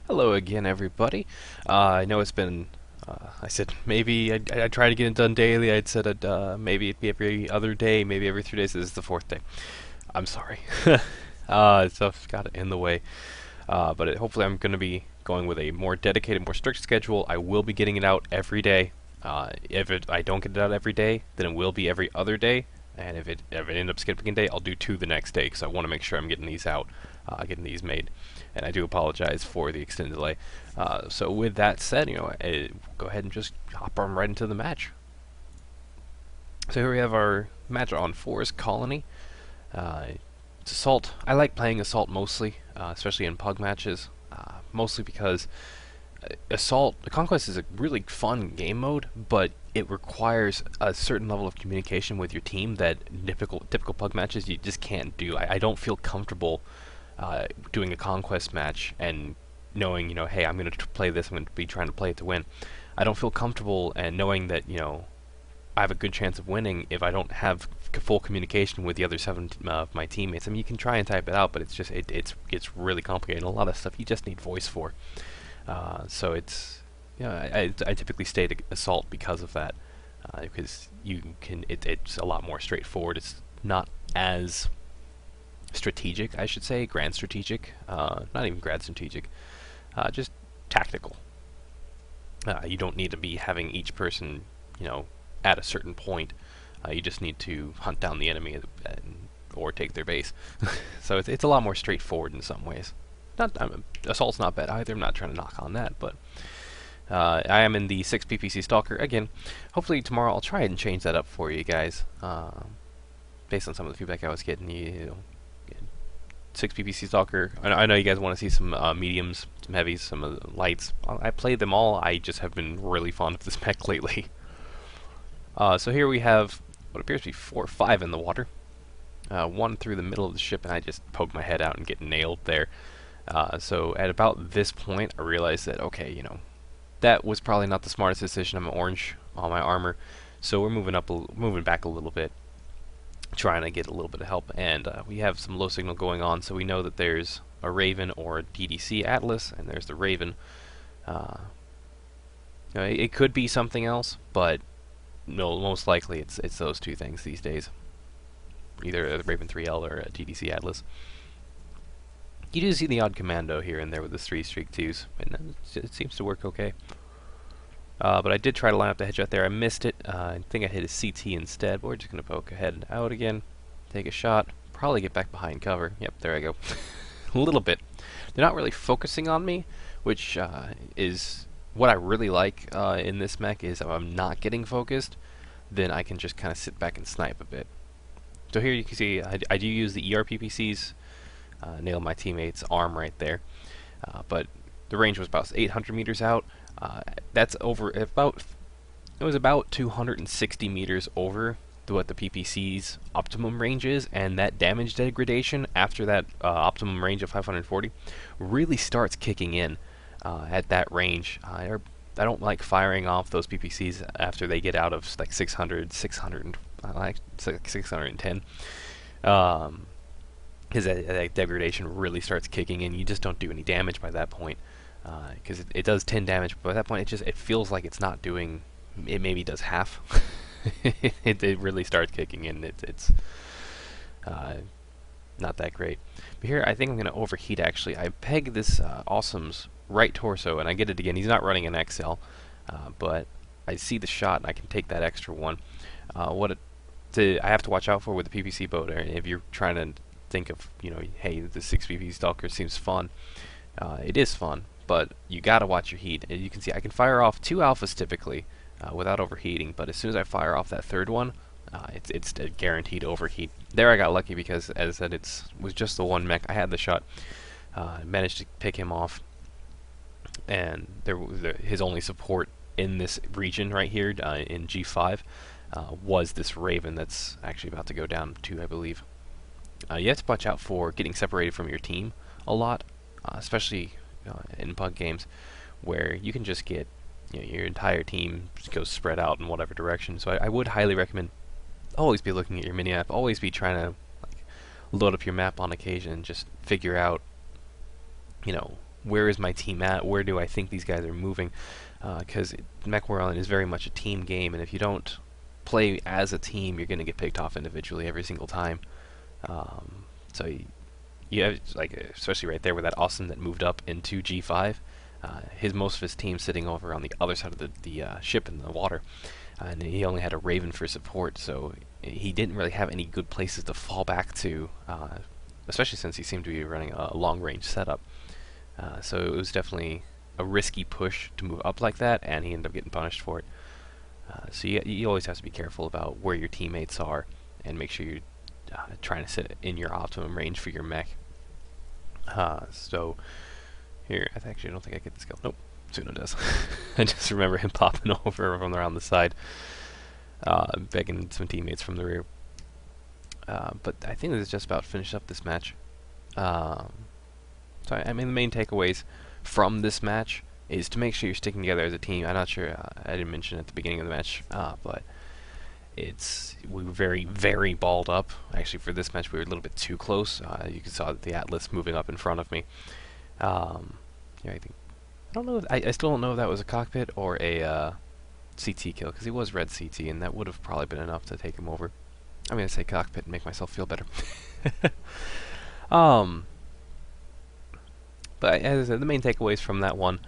Hello again, everybody. I know it's been. I said maybe I'd try to get it done daily. I'd said maybe it'd be every other day, maybe every 3 days. This is the fourth day. I'm sorry. Stuff got in the way. Hopefully, I'm going to be going with a more dedicated, more strict schedule. I will be getting it out every day. I don't get it out every day, then it will be every other day. And if it ends up skipping a day, I'll do two the next day because I want to make sure I'm getting these out, getting these made. And I do apologize for the extended delay. So with that said, go ahead and just hop on right into the match. So here we have our match on Forest Colony. It's Assault. I like playing Assault mostly, especially in Pug matches. Mostly because Assault, Conquest is a really fun game mode, but it requires a certain level of communication with your team that typical Pug matches you just can't do. I don't feel comfortable doing a Conquest match and knowing, hey, I'm going to play this, I'm going to be trying to play it to win. I don't feel comfortable and knowing that, I have a good chance of winning if I don't have full communication with the other seven of my teammates. I mean, you can try and type it out, but it's just it's really complicated. And a lot of stuff you just need voice for. So it's I typically stay to Assault because of that, because it's a lot more straightforward. It's not as strategic, I should say, grand strategic, not even grand strategic, just tactical. You don't need to be having each person, at a certain point. You just need to hunt down the enemy or take their base. So it's a lot more straightforward in some ways. Assault's not bad either. I'm not trying to knock on that, but I am in the 6 PPC Stalker again. Hopefully tomorrow I'll try and change that up for you guys, based on some of the feedback I was getting. 6 PPC Stalker. I know you guys want to see some mediums, some heavies, some of the lights. I played them all. I just have been really fond of this mech lately. So here we have what appears to be 4 or 5 in the water. One through the middle of the ship, and I just poke my head out and get nailed there. So at about this point, I realized that, okay, that was probably not the smartest decision. I'm orange on my armor, so we're moving back a little bit, trying to get a little bit of help. And we have some low signal going on, so we know that there's a Raven or a DDC Atlas, and there's the Raven. It could be something else, but no, most likely it's those two things these days. Either a Raven 3L or a DDC Atlas. You do see the odd commando here and there with the 3 streak 2s, and it seems to work okay. But I did try to line up the headshot there. I missed it. I think I hit a CT instead, but we're just going to poke ahead and out again. Take a shot. Probably get back behind cover. Yep, there I go. A little bit. They're not really focusing on me, which is what I really like in this mech, is if I'm not getting focused, then I can just kind of sit back and snipe a bit. So here you can see I do use the ERPPCs, nail my teammate's arm right there, but the range was about 800 meters out. That's over about, it was about 260 meters over what the PPC's optimum range is, and that damage degradation after that optimum range of 540 really starts kicking in at that range. I don't like firing off those PPCs after they get out of like 600, 600, like 610. Because that degradation really starts kicking in. You just don't do any damage by that point, because it does 10 damage, but by that point it feels like it's not doing. It maybe does half. it really starts kicking in. It's not that great. But here I think I'm going to overheat. Actually, I peg this Awesome's right torso, and I get it again. He's not running an XL, but I see the shot and I can take that extra one. I have to watch out for with the PPC boat, if you're trying to think of, hey, the 6 PPC Stalker seems fun. It is fun, but you gotta watch your heat. As you can see, I can fire off 2 alphas typically without overheating, but as soon as I fire off that third one, it's a guaranteed overheat. There I got lucky because, as I said, it was just the one mech. I had the shot, managed to pick him off, and his only support in this region right here in G5 was this Raven that's actually about to go down too, I believe. You have to watch out for getting separated from your team a lot, especially in Pug games, where you can just get your entire team just goes spread out in whatever direction. So I would highly recommend always be looking at your mini-map, always be trying to load up your map on occasion, just figure out, where is my team at? Where do I think these guys are moving? Because MechWarrior Online is very much a team game, and if you don't play as a team, you're going to get picked off individually every single time. So you have, like, especially right there with that Austin that moved up into G5. Most of his team sitting over on the other side of the ship in the water, and he only had a Raven for support, so he didn't really have any good places to fall back to, especially since he seemed to be running a long-range setup. So it was definitely a risky push to move up like that, and he ended up getting punished for it. So you always have to be careful about where your teammates are, and make sure you're trying to sit in your optimum range for your mech. So here, I actually don't think I get this kill. Nope, Suno does. I just remember him popping over from around the side, begging some teammates from the rear. But I think this is just about finished up this match. So I mean, the main takeaways from this match is to make sure you're sticking together as a team. I'm not sure, I didn't mention at the beginning of the match, but we were very, very balled up. Actually, for this match, we were a little bit too close. You saw the Atlas moving up in front of me. Yeah, I don't know. I still don't know if that was a cockpit or a CT kill, because he was red CT, and that would have probably been enough to take him over. I'm gonna say cockpit and make myself feel better. But as I said, the main takeaways from that one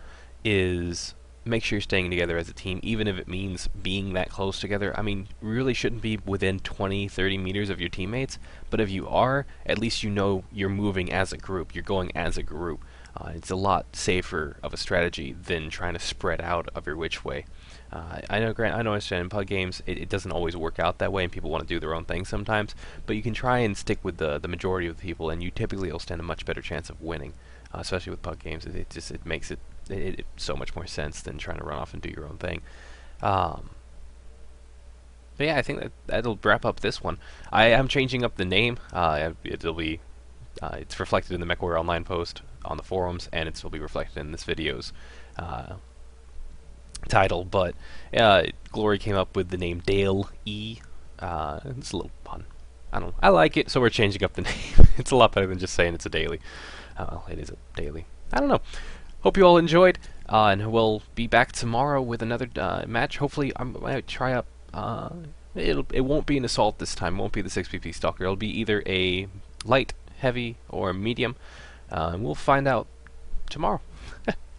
is make sure you're staying together as a team, even if it means being that close together. I mean, you really shouldn't be within 20, 30 meters of your teammates, but if you are, at least you know you're moving as a group, you're going as a group. It's a lot safer of a strategy than trying to spread out every which way. I know, I understand in pug games it doesn't always work out that way, and people want to do their own thing sometimes, but you can try and stick with the majority of the people, and you typically will stand a much better chance of winning. Especially with pug games, it makes it so much more sense than trying to run off and do your own thing. But yeah, I think that'll wrap up this one. I am changing up the name. It'll be it's reflected in the MechWarrior Online post on the forums, and it will be reflected in this video's title. But Glory came up with the name Dalee. It's a little pun. I like it, so we're changing up the name. It's a lot better than just saying it's a daily. Well, it is a daily. I don't know. Hope you all enjoyed, and we'll be back tomorrow with another match. Hopefully, I might try up. It won't be an assault this time. It won't be the 6PP Stalker. It'll be either a light, heavy, or medium. And we'll find out tomorrow.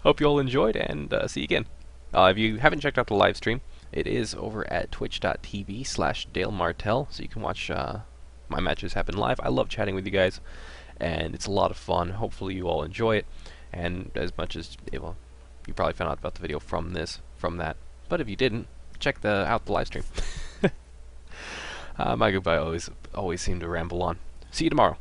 Hope you all enjoyed, and see you again. If you haven't checked out the live stream, it is over at twitch.tv/DaleMartel, so you can watch my matches happen live. I love chatting with you guys, and it's a lot of fun. Hopefully you all enjoy it, and as much as, well, you probably found out about the video from that, but if you didn't, check out the live stream. My goodbye always seem to ramble on. See you tomorrow.